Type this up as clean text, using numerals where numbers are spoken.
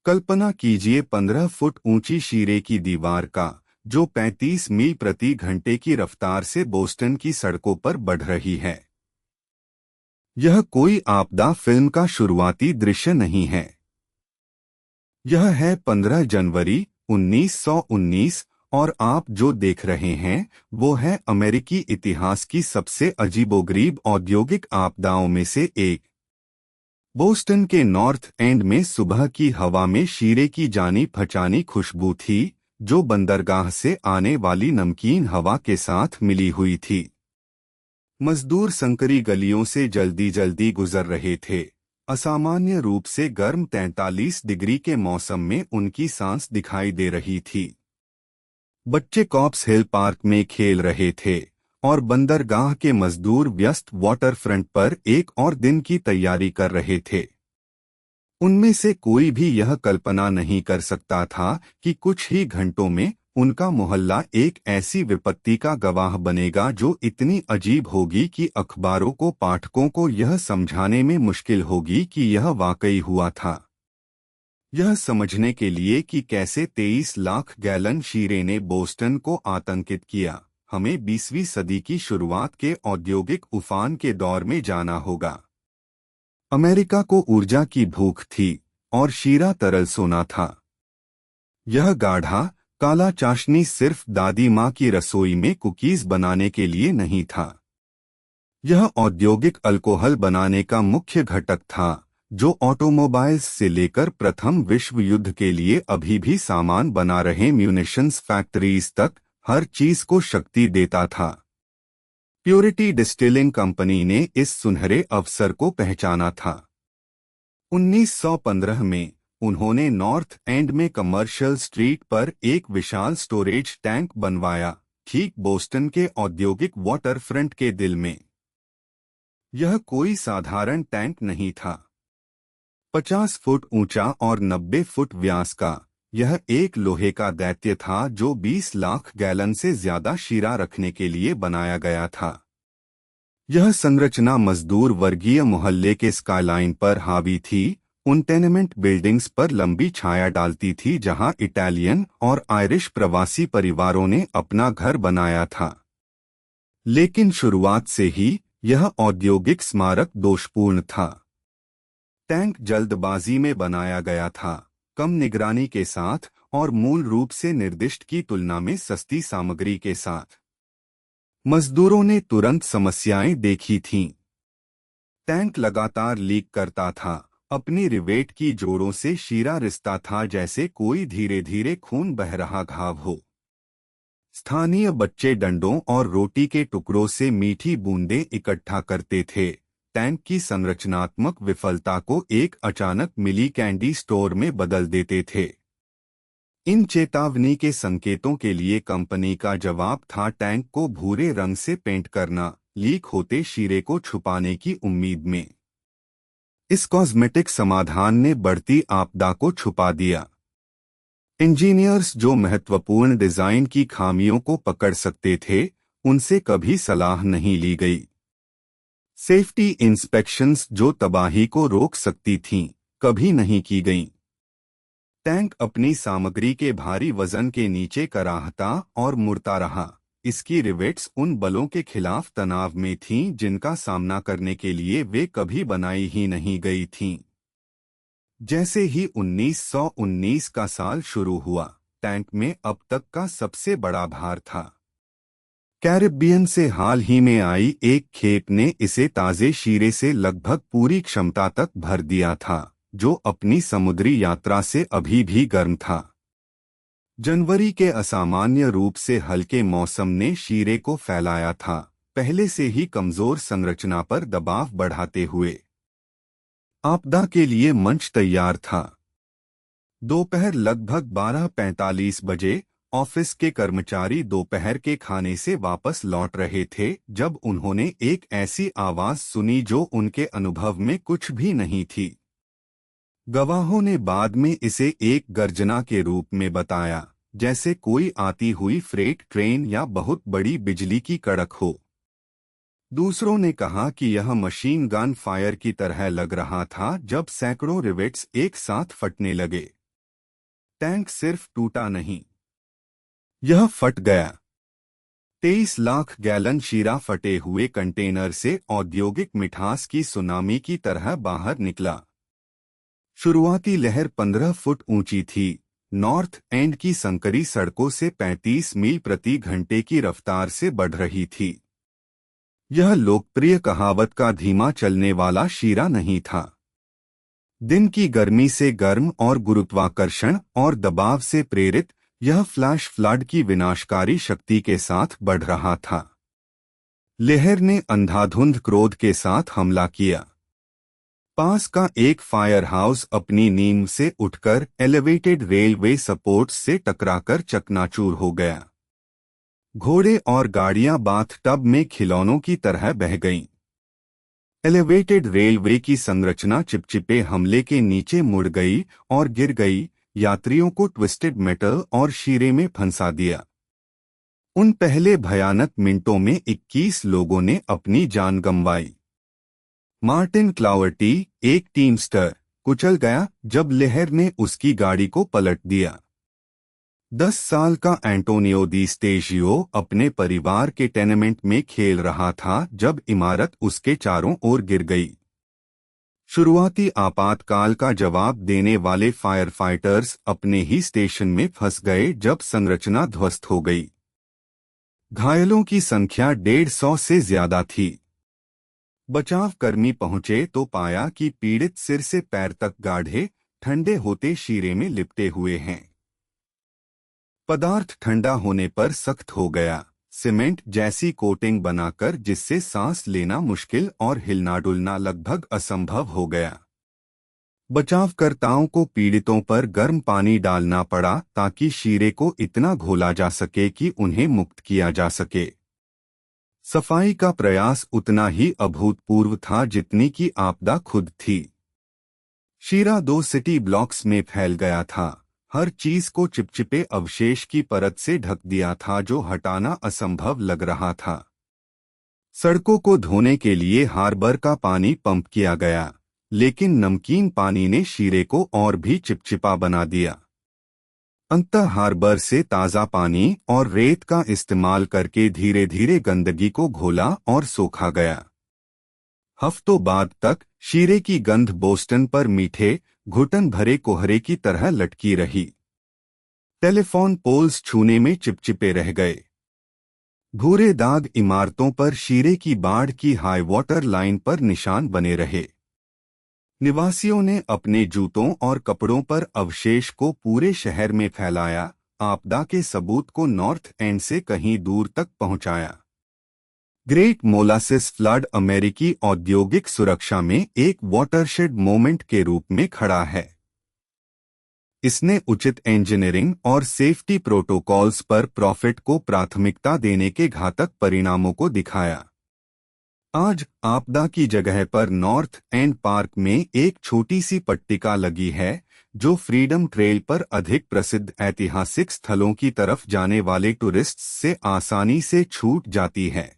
कल्पना कीजिए 15 फुट ऊंची शीरे की दीवार का, जो 35 मील प्रति घंटे की रफ्तार से बोस्टन की सड़कों पर बढ़ रही है। यह कोई आपदा फिल्म का शुरुआती दृश्य नहीं है। यह है 15 जनवरी 1919 और आप जो देख रहे हैं वो है अमेरिकी इतिहास की सबसे अजीबोगरीब औद्योगिक आपदाओं में से एक। बोस्टन के नॉर्थ एंड में सुबह की हवा में शीरे की जानी पहचानी खुशबू थी, जो बंदरगाह से आने वाली नमकीन हवा के साथ मिली हुई थी। मजदूर संकरी गलियों से जल्दी जल्दी गुजर रहे थे। असामान्य रूप से गर्म 43 डिग्री के मौसम में उनकी सांस दिखाई दे रही थी। बच्चे कॉप्स हिल पार्क में खेल रहे थे और बंदरगाह के मजदूर व्यस्त वाटर फ्रंट पर एक और दिन की तैयारी कर रहे थे। उनमें से कोई भी यह कल्पना नहीं कर सकता था कि कुछ ही घंटों में उनका मोहल्ला एक ऐसी विपत्ति का गवाह बनेगा जो इतनी अजीब होगी कि अखबारों को पाठकों को यह समझाने में मुश्किल होगी कि यह वाकई हुआ था। यह समझने के लिए कि कैसे 23 लाख गैलन शीरे ने बोस्टन को आतंकित किया, हमें 20वीं सदी की शुरुआत के औद्योगिक उफान के दौर में जाना होगा। अमेरिका को ऊर्जा की भूख थी और शीरा तरल सोना था। यह गाढ़ा काला चाशनी सिर्फ दादी माँ की रसोई में कुकीज बनाने के लिए नहीं था। यह औद्योगिक अल्कोहल बनाने का मुख्य घटक था, जो ऑटोमोबाइल्स से लेकर प्रथम विश्व युद्ध के लिए अभी भी सामान बना रहे म्यूनिशंस फैक्ट्रीज तक हर चीज को शक्ति देता था। प्योरिटी डिस्टिलिंग कंपनी ने इस सुनहरे अवसर को पहचाना था। 1915 में उन्होंने नॉर्थ एंड में कमर्शियल स्ट्रीट पर एक विशाल स्टोरेज टैंक बनवाया, ठीक बोस्टन के औद्योगिक वाटर फ्रंट के दिल में। यह कोई साधारण टैंक नहीं था। 50 फुट ऊंचा और 90 फुट व्यास का, यह एक लोहे का दैत्य था जो 20 लाख गैलन से ज्यादा शीरा रखने के लिए बनाया गया था। यह संरचना मजदूर वर्गीय मोहल्ले के स्काईलाइन पर हावी थी, उन टेनेमेंट बिल्डिंग्स पर लंबी छाया डालती थी जहां इटालियन और आयरिश प्रवासी परिवारों ने अपना घर बनाया था। लेकिन शुरुआत से ही यह औद्योगिक स्मारक दोषपूर्ण था। टैंक जल्दबाजी में बनाया गया था, कम निगरानी के साथ और मूल रूप से निर्दिष्ट की तुलना में सस्ती सामग्री के साथ। मजदूरों ने तुरंत समस्याएं देखी थीं। टैंक लगातार लीक करता था, अपनी रिवेट की जोड़ों से शीरा रिसता था जैसे कोई धीरे धीरे खून बह रहा घाव हो। स्थानीय बच्चे डंडों और रोटी के टुकड़ों से मीठी बूंदें इकट्ठा करते थे, टैंक की संरचनात्मक विफलता को एक अचानक मिली कैंडी स्टोर में बदल देते थे। इन चेतावनी के संकेतों के लिए कंपनी का जवाब था टैंक को भूरे रंग से पेंट करना, लीक होते शीरे को छुपाने की उम्मीद में। इस कॉस्मेटिक समाधान ने बढ़ती आपदा को छुपा दिया। इंजीनियर्स जो महत्वपूर्ण डिजाइन की खामियों को पकड़ सकते थे, उनसे कभी सलाह नहीं ली गई। सेफ्टी इंस्पेक्शंस जो तबाही को रोक सकती थीं, कभी नहीं की गईं। टैंक अपनी सामग्री के भारी वजन के नीचे कराहता और मुड़ता रहा। इसकी रिवेट्स उन बलों के खिलाफ तनाव में थीं जिनका सामना करने के लिए वे कभी बनाई ही नहीं गई थीं। जैसे ही 1919 का साल शुरू हुआ, टैंक में अब तक का सबसे बड़ा भार था। कैरिबियन से हाल ही में आई एक खेप ने इसे ताजे शीरे से लगभग पूरी क्षमता तक भर दिया था, जो अपनी समुद्री यात्रा से अभी भी गर्म था। जनवरी के असामान्य रूप से हल्के मौसम ने शीरे को फैलाया था, पहले से ही कमजोर संरचना पर दबाव बढ़ाते हुए। आपदा के लिए मंच तैयार था। दोपहर लगभग 12:45 बजे ऑफिस के कर्मचारी दोपहर के खाने से वापस लौट रहे थे जब उन्होंने एक ऐसी आवाज सुनी जो उनके अनुभव में कुछ भी नहीं थी। गवाहों ने बाद में इसे एक गर्जना के रूप में बताया, जैसे कोई आती हुई फ्रेट ट्रेन या बहुत बड़ी बिजली की कड़क हो। दूसरों ने कहा कि यह मशीन गन फायर की तरह लग रहा था जब सैकड़ों रिवेट्स एक साथ फटने लगे। टैंक सिर्फ टूटा नहीं, यह फट गया। 23 लाख गैलन शीरा फटे हुए कंटेनर से औद्योगिक मिठास की सुनामी की तरह बाहर निकला। शुरुआती लहर 15 फुट ऊंची थी। नॉर्थ एंड की संकरी सड़कों से 35 मील प्रति घंटे की रफ्तार से बढ़ रही थी। यह लोकप्रिय कहावत का धीमा चलने वाला शीरा नहीं था। दिन की गर्मी से गर्म और गुरुत्वाकर्षण और दबाव से प्रेरित यह फ्लैश फ्लड की विनाशकारी शक्ति के साथ बढ़ रहा था। लहर ने अंधाधुंध क्रोध के साथ हमला किया। पास का एक फायर हाउस अपनी नींद से उठकर एलिवेटेड रेलवे सपोर्ट्स से टकराकर चकनाचूर हो गया। घोड़े और गाड़ियां बाथ टब में खिलौनों की तरह बह गईं। एलिवेटेड रेलवे की संरचना चिपचिपे हमले के नीचे मुड़ गई और गिर गई, यात्रियों को ट्विस्टेड मेटल और शीरे में फंसा दिया। उन पहले भयानक मिनटों में 21 लोगों ने अपनी जान गंवाई। मार्टिन क्लावर्टी, एक टीमस्टर, कुचल गया जब लहर ने उसकी गाड़ी को पलट दिया। 10 साल का एंटोनियो दी स्टेजियो अपने परिवार के टेनेमेंट में खेल रहा था जब इमारत उसके चारों ओर गिर गई। शुरुआती आपातकाल का जवाब देने वाले फायर फाइटर्स अपने ही स्टेशन में फंस गए जब संरचना ध्वस्त हो गई। घायलों की संख्या 150 से ज्यादा थी। बचावकर्मी पहुंचे तो पाया कि पीड़ित सिर से पैर तक गाढ़े, ठंडे होते शीरे में लिपटे हुए हैं। पदार्थ ठंडा होने पर सख्त हो गया, सीमेंट जैसी कोटिंग बनाकर जिससे सांस लेना मुश्किल और हिलना डुलना लगभग असंभव हो गया। बचावकर्ताओं को पीड़ितों पर गर्म पानी डालना पड़ा ताकि शीरे को इतना घोला जा सके कि उन्हें मुक्त किया जा सके। सफाई का प्रयास उतना ही अभूतपूर्व था जितनी की आपदा खुद थी। शीरा 2 सिटी ब्लॉक्स में फैल गया था, हर चीज को चिपचिपे अवशेष की परत से ढक दिया था जो हटाना असंभव लग रहा था। सड़कों को धोने के लिए हार्बर का पानी पंप किया गया, लेकिन नमकीन पानी ने शीरे को और भी चिपचिपा बना दिया। अंततः हार्बर से ताज़ा पानी और रेत का इस्तेमाल करके धीरे धीरे गंदगी को घोला और सोखा गया। हफ्तों बाद तक शीरे की गंध बोस्टन पर मीठे, घुटन भरे कोहरे की तरह लटकी रही। टेलीफोन पोल्स छूने में चिपचिपे रह गए। भूरे दाग इमारतों पर शीरे की बाढ़ की हाई वाटर लाइन पर निशान बने रहे। निवासियों ने अपने जूतों और कपड़ों पर अवशेष को पूरे शहर में फैलाया, आपदा के सबूत को नॉर्थ एंड से कहीं दूर तक पहुंचाया। ग्रेट मोलासिस फ्लड अमेरिकी औद्योगिक सुरक्षा में एक वाटरशेड मोमेंट के रूप में खड़ा है। इसने उचित इंजीनियरिंग और सेफ्टी प्रोटोकॉल्स पर प्रॉफिट को प्राथमिकता देने के घातक परिणामों को दिखाया। आज आपदा की जगह पर नॉर्थ एंड पार्क में एक छोटी सी पट्टिका लगी है जो फ्रीडम ट्रेल पर अधिक प्रसिद्ध ऐतिहासिक स्थलों की तरफ जाने वाले टूरिस्ट्स से आसानी से छूट जाती है।